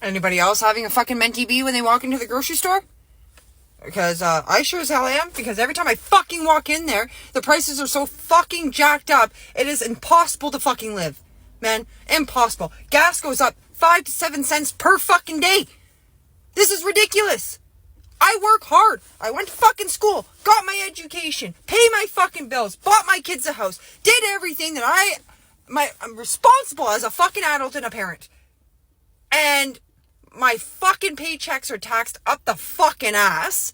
Anybody else having a fucking mentee bee when they walk into the grocery store? Because I sure as hell am, because every time I fucking walk in there, the prices are so fucking jacked up, it is impossible to fucking live. Man, impossible. Gas goes up 5 to 7 cents per fucking day. This is ridiculous. I work hard. I went to fucking school, got my education, pay my fucking bills, bought my kids a house, did everything that I'm responsible as a fucking adult and a parent. And my fucking paychecks are taxed up the fucking ass.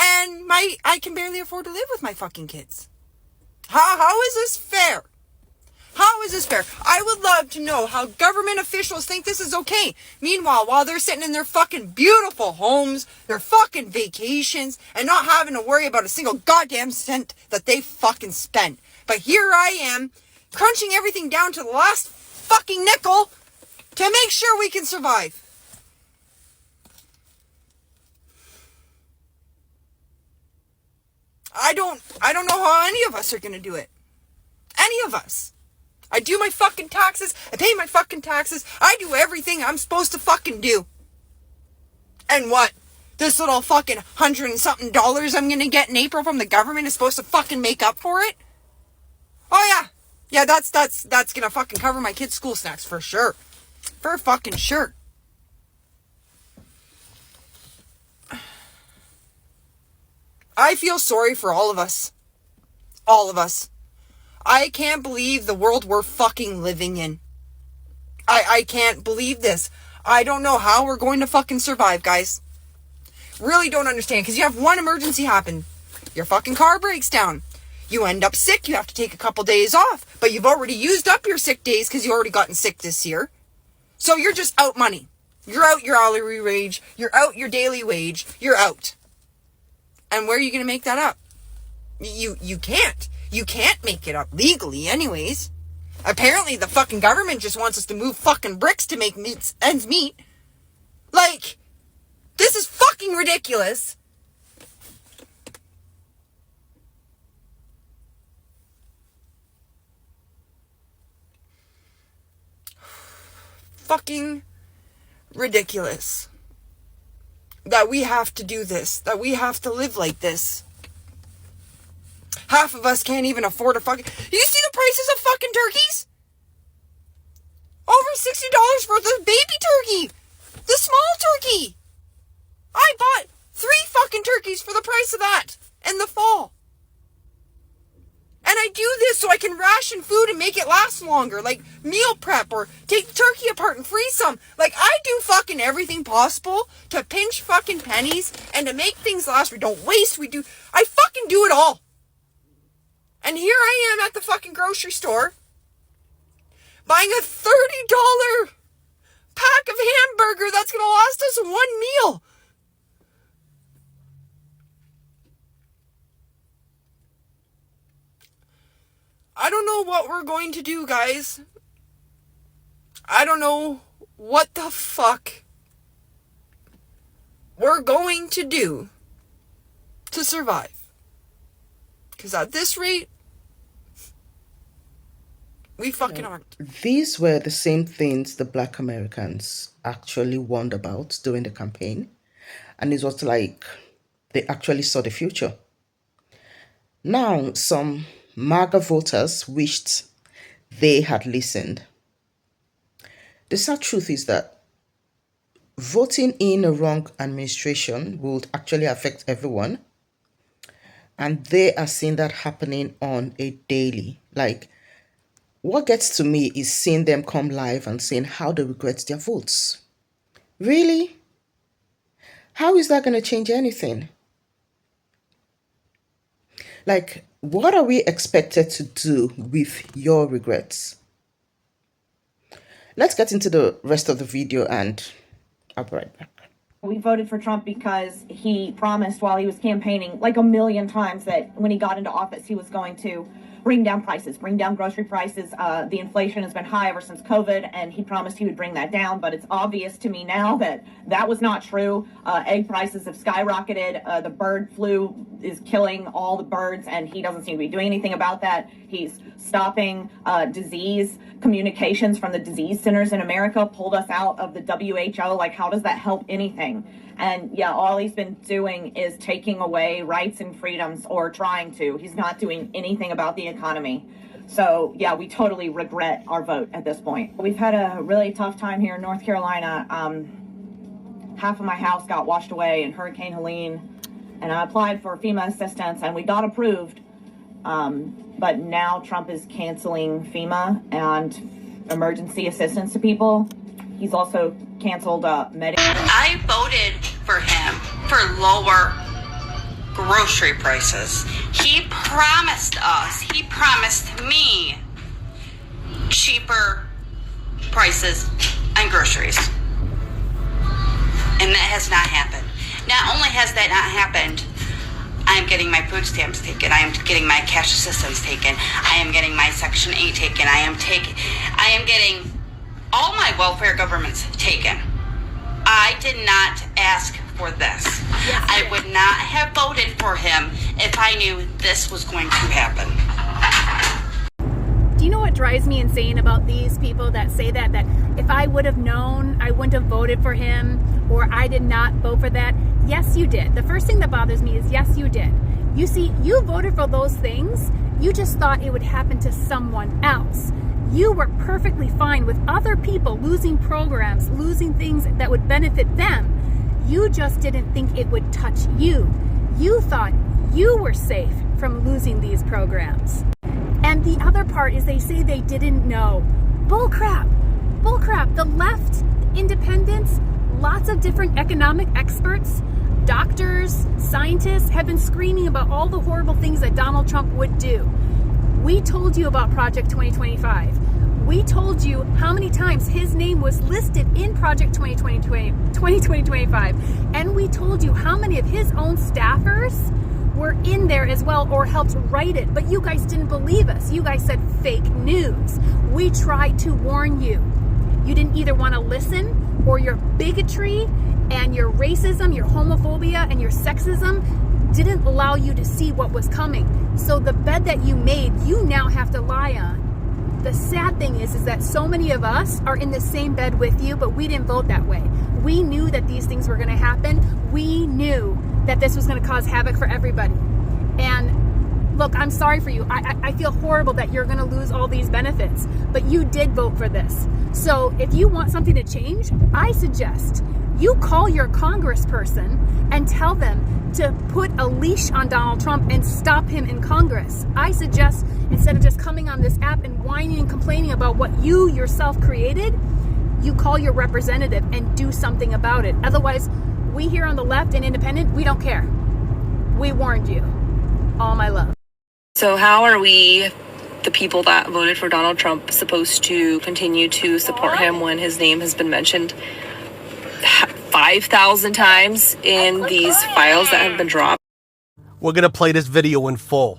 And I can barely afford to live with my fucking kids. How is this fair? How is this fair? I would love to know how government officials think this is okay. Meanwhile, while they're sitting in their fucking beautiful homes, their fucking vacations, and not having to worry about a single goddamn cent that they fucking spent. But here I am, crunching everything down to the last fucking nickel to make sure we can survive. I don't know how any of us are gonna do it. Any of us. I do my fucking taxes. I pay my fucking taxes. I do everything I'm supposed to fucking do. And what? This little fucking $100 and something I'm gonna get in April from the government is supposed to fucking make up for it? Oh yeah. Yeah, that's gonna fucking cover my kids' school snacks for sure. For fucking sure. I feel sorry for all of us. All of us. I can't believe the world we're fucking living in. I can't believe this. I don't know how we're going to fucking survive, guys. Really don't understand, because you have one emergency happen. Your fucking car breaks down. You end up sick, you have to take a couple days off, but you've already used up your sick days because you already gotten sick this year. So you're just out money. You're out your hourly wage, you're out your daily wage, you're out. And where are you going to make that up? You can't. You can't make it up legally anyways. Apparently the fucking government just wants us to move fucking bricks to make ends meet. Like, this is fucking ridiculous. Fucking ridiculous. That we have to do this. That we have to live like this. Half of us can't even afford a fucking... You see the prices of fucking turkeys? Over $60 for the baby turkey. The small turkey. I bought 3 fucking turkeys for the price of that in the fall. And I do this so I can ration food and make it last longer. Like meal prep or take the turkey apart and freeze some. Like I do fucking everything possible to pinch fucking pennies and to make things last. We don't waste. I fucking do it all. And here I am at the fucking grocery store buying a $30 pack of hamburger that's going to last us one meal. I don't know what we're going to do, guys. I don't know what the fuck we're going to do to survive. Because at this rate, we fucking aren't. These were the same things the Black Americans actually warned about during the campaign. And it was like they actually saw the future. Now, some MAGA voters wished they had listened. The sad truth is that voting in a wrong administration would actually affect everyone. And they are seeing that happening on a daily. Like, what gets to me is seeing them come live and saying how they regret their votes. Really? How is that going to change anything? Like, what are we expected to do with your regrets? Let's get into the rest of the video and I'll be right back. We voted for Trump because he promised while he was campaigning like a million times that when he got into office he was going to bring down prices, bring down grocery prices. The inflation has been high ever since COVID, and he promised he would bring that down, but it's obvious to me now that that was not true. Egg prices have skyrocketed. The bird flu is killing all the birds, and he doesn't seem to be doing anything about that. He's stopping disease communications from the disease centers in America, pulled us out of the WHO. Like, how does that help anything? And yeah, all he's been doing is taking away rights and freedoms, or trying to. He's not doing anything about the economy. So yeah, we totally regret our vote at this point. We've had a really tough time here in North Carolina. Half of my house got washed away in Hurricane Helene, and I applied for FEMA assistance and we got approved. But now Trump is canceling FEMA and emergency assistance to people. He's also canceled Medicaid. I voted for him for lower grocery prices. He promised me cheaper prices on groceries. And that has not happened. Not only has that not happened, I am getting my food stamps taken. I am getting my cash assistance taken. I am getting my Section 8 taken. I am getting all my welfare governments taken. I did not ask for this. Yes, I would not have voted for him if I knew this was going to happen. Do you know what drives me insane about these people that say that if I would have known, I wouldn't have voted for him, or I did not vote for that? Yes, you did. The first thing that bothers me is, yes, you did. You see, you voted for those things. You just thought it would happen to someone else. You were perfectly fine with other people losing programs, losing things that would benefit them. You just didn't think it would touch you. You thought you were safe from losing these programs. And the other part is they say they didn't know. Bullcrap. Bullcrap. The left, independents, lots of different economic experts, doctors, scientists have been screaming about all the horrible things that Donald Trump would do. We told you about Project 2025. We told you how many times his name was listed in Project 2025. And we told you how many of his own staffers were in there as well, or helped write it. But you guys didn't believe us. You guys said fake news. We tried to warn you. You didn't either want to listen, or your bigotry and your racism, your homophobia and your sexism didn't allow you to see what was coming. So the bed that you made, you now have to lie on. The sad thing is that so many of us are in the same bed with you, but we didn't vote that way. We knew that these things were going to happen. We knew that this was going to cause havoc for everybody. And look, I'm sorry for you. I feel horrible that you're going to lose all these benefits, but you did vote for this. So if you want something to change, I suggest you call your congressperson and tell them to put a leash on Donald Trump and stop him in Congress. I suggest, instead of just coming on this app and whining and complaining about what you yourself created, you call your representative and do something about it. Otherwise, we here on the left and independent, we don't care. We warned you. All my love. So how are we, the people that voted for Donald Trump, supposed to continue to support him when his name has been mentioned 5,000 times in these files that have been dropped? We're going to play this video in full.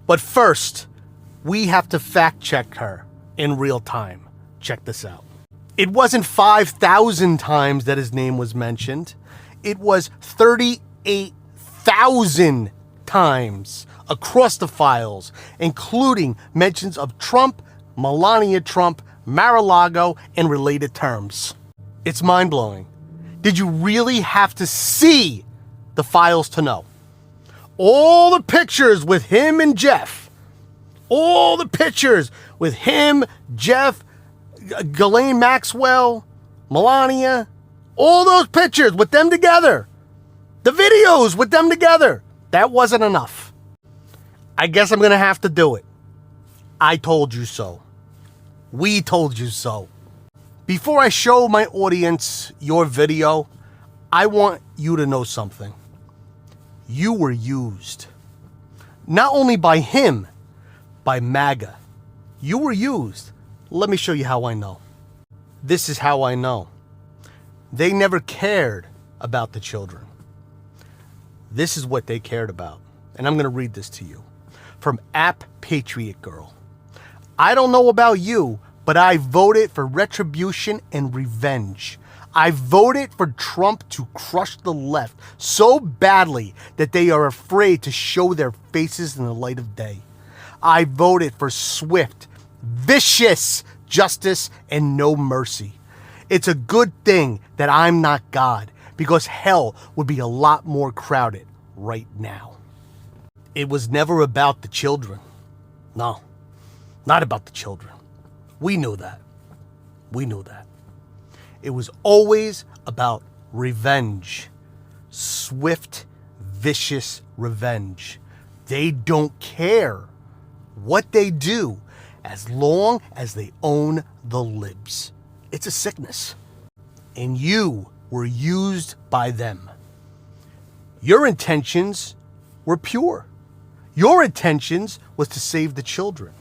But first, we have to fact check her in real time. Check this out. It wasn't 5,000 times that his name was mentioned. It was 38,000 times across the files, including mentions of Trump, Melania Trump, Mar-a-Lago, and related terms. It's mind-blowing. Did you really have to see the files to know? All the pictures with him and Jeff. All the pictures with him, Jeff, Ghislaine Maxwell, Melania. All those pictures with them together. The videos with them together. That wasn't enough. I guess I'm going to have to do it. I told you so. We told you so. Before I show my audience your video, I want you to know something. You were used. Not only by him, by MAGA. You were used. Let me show you how I know. This is how I know. They never cared about the children. This is what they cared about. And I'm going to read this to you. from App Patriot Girl. I don't know about you, but I voted for retribution and revenge. I voted for Trump to crush the left so badly that they are afraid to show their faces in the light of day. I voted for swift, vicious justice and no mercy. It's a good thing that I'm not God, because hell would be a lot more crowded right now. It was never about the children. No, not about the children. We knew that. We knew that. It was always about revenge. Swift, vicious revenge. They don't care what they do as long as they own the libs. It's a sickness. And you were used by them. Your intentions were pure. Your intentions was to save the children.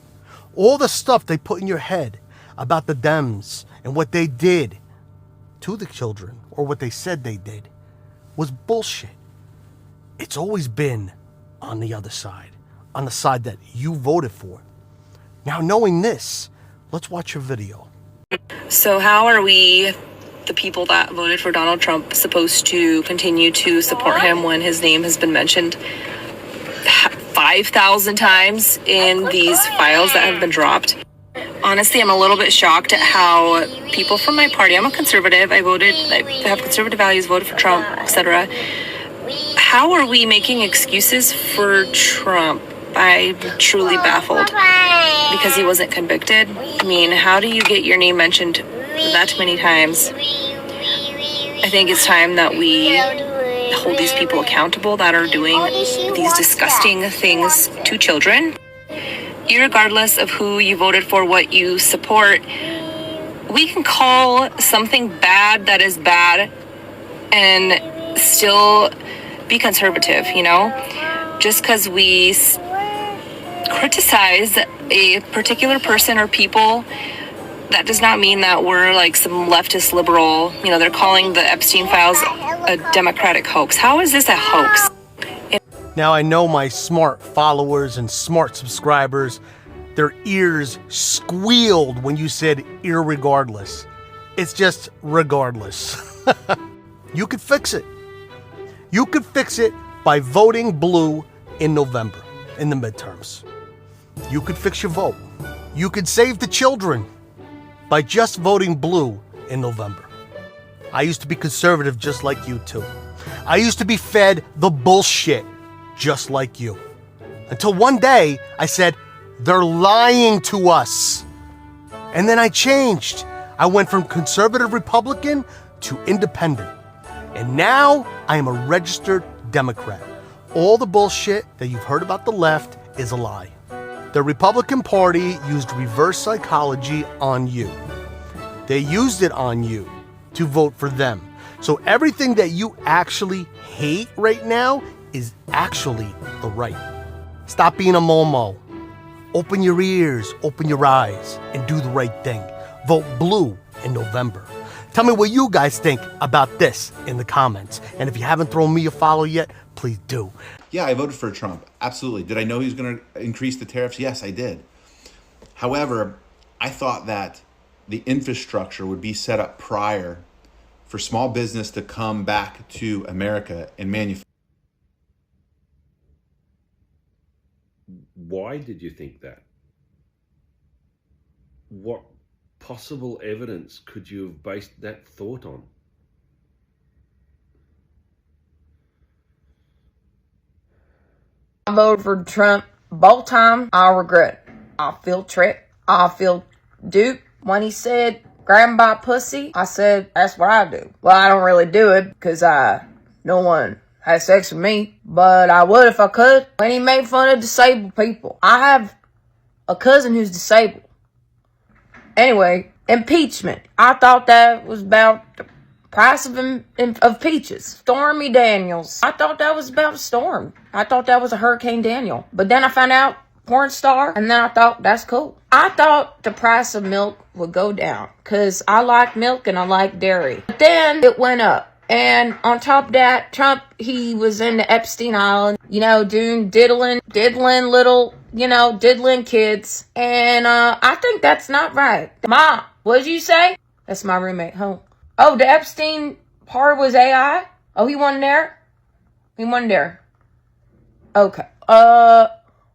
All the stuff they put in your head about the Dems and what they did to the children, or what they said they did, was bullshit. It's always been on the other side, on the side that you voted for. Now, knowing this, let's watch your video. So how are we, the people that voted for Donald Trump, supposed to continue to support him when his name has been mentioned 5,000 times in these files that have been dropped? Honestly, I'm a little bit shocked at how people from my party, I'm a conservative, I have conservative values, voted for Trump, etc. How are we making excuses for Trump? I'm truly baffled because he wasn't convicted. I mean, how do you get your name mentioned that many times? I think it's time that we hold these people accountable that are doing these disgusting things to children. Irregardless of who you voted for, what you support, we can call something bad that is bad and still be conservative, you know? Just because we criticize a particular person or people, that does not mean that we're like some leftist liberal. You know, they're calling the Epstein files a Democratic hoax. How is this a hoax? Now, I know my smart followers and smart subscribers, their ears squealed when you said irregardless. It's just regardless. You could fix it. You could fix it by voting blue in November, in the midterms. You could fix your vote. You could save the children by just voting blue in November. I used to be conservative just like you too. I used to be fed the bullshit just like you. Until one day I said, they're lying to us. And then I changed. I went from conservative Republican to independent. And now I am a registered Democrat. All the bullshit that you've heard about the left is a lie. The Republican Party used reverse psychology on you. They used it on you to vote for them. So everything that you actually hate right now is actually the right. Stop being a momo. Open your ears, open your eyes, and do the right thing. Vote blue in November. Tell me what you guys think about this in the comments. And if you haven't thrown me a follow yet, please do. Yeah, I voted for Trump. Absolutely. Did I know he was going to increase the tariffs? Yes, I did. However, I thought that the infrastructure would be set up prior for small business to come back to America and manufacture. Why did you think that? What possible evidence could you have based that thought on? I voted for Trump both times. I regret it. I feel tricked. I feel duped. When he said, grab him by pussy, I said, that's what I do. Well, I don't really do it because no one has sex with me, but I would if I could. When he made fun of disabled people, I have a cousin who's disabled. Anyway, impeachment. I thought that was about the price of peaches. Stormy Daniels. I thought that was about Storm. I thought that was a Hurricane Daniel. But then I found out porn star, and then I thought that's cool. I thought the price of milk would go down because I like milk and I like dairy. But then it went up. And on top of that, Trump, he was in the Epstein Island, you know, doing diddling little diddling kids. And I think that's not right. Ma, what'd you say? That's my roommate home. Oh, the Epstein part was AI? Oh, he wasn't there? He wasn't there. Okay. I'd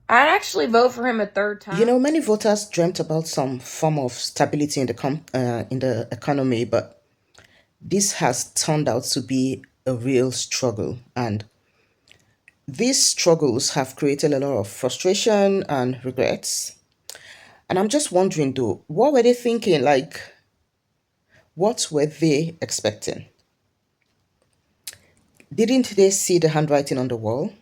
actually vote for him a third time. Many voters dreamt about some form of stability in the economy, but this has turned out to be a real struggle, and these struggles have created a lot of frustration and regrets. And I'm just wondering though, what were they thinking? Like, what were they expecting? Didn't they see the handwriting on the wall?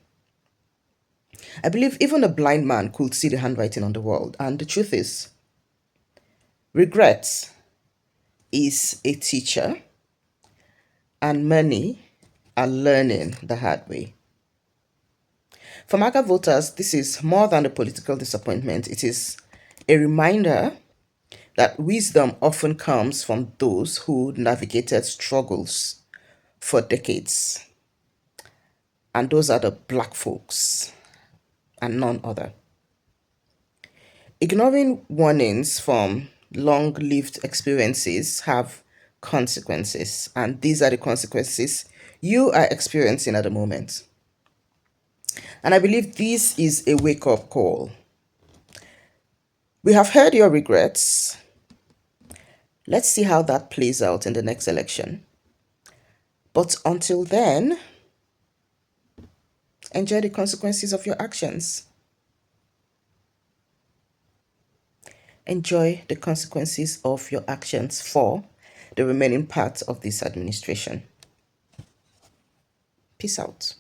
I believe even a blind man could see the handwriting on the wall. And the truth is, regret is a teacher, and many are learning the hard way. For MAGA voters, this is more than a political disappointment. It is a reminder that wisdom often comes from those who navigated struggles for decades. And those are the black folks and none other. Ignoring warnings from long-lived experiences have consequences, and these are the consequences you are experiencing at the moment. And I believe this is a wake-up call. We have heard your regrets. Let's see how that plays out in the next election. But until then, enjoy the consequences of your actions. Enjoy the consequences of your actions for the remaining part of this administration. Peace out.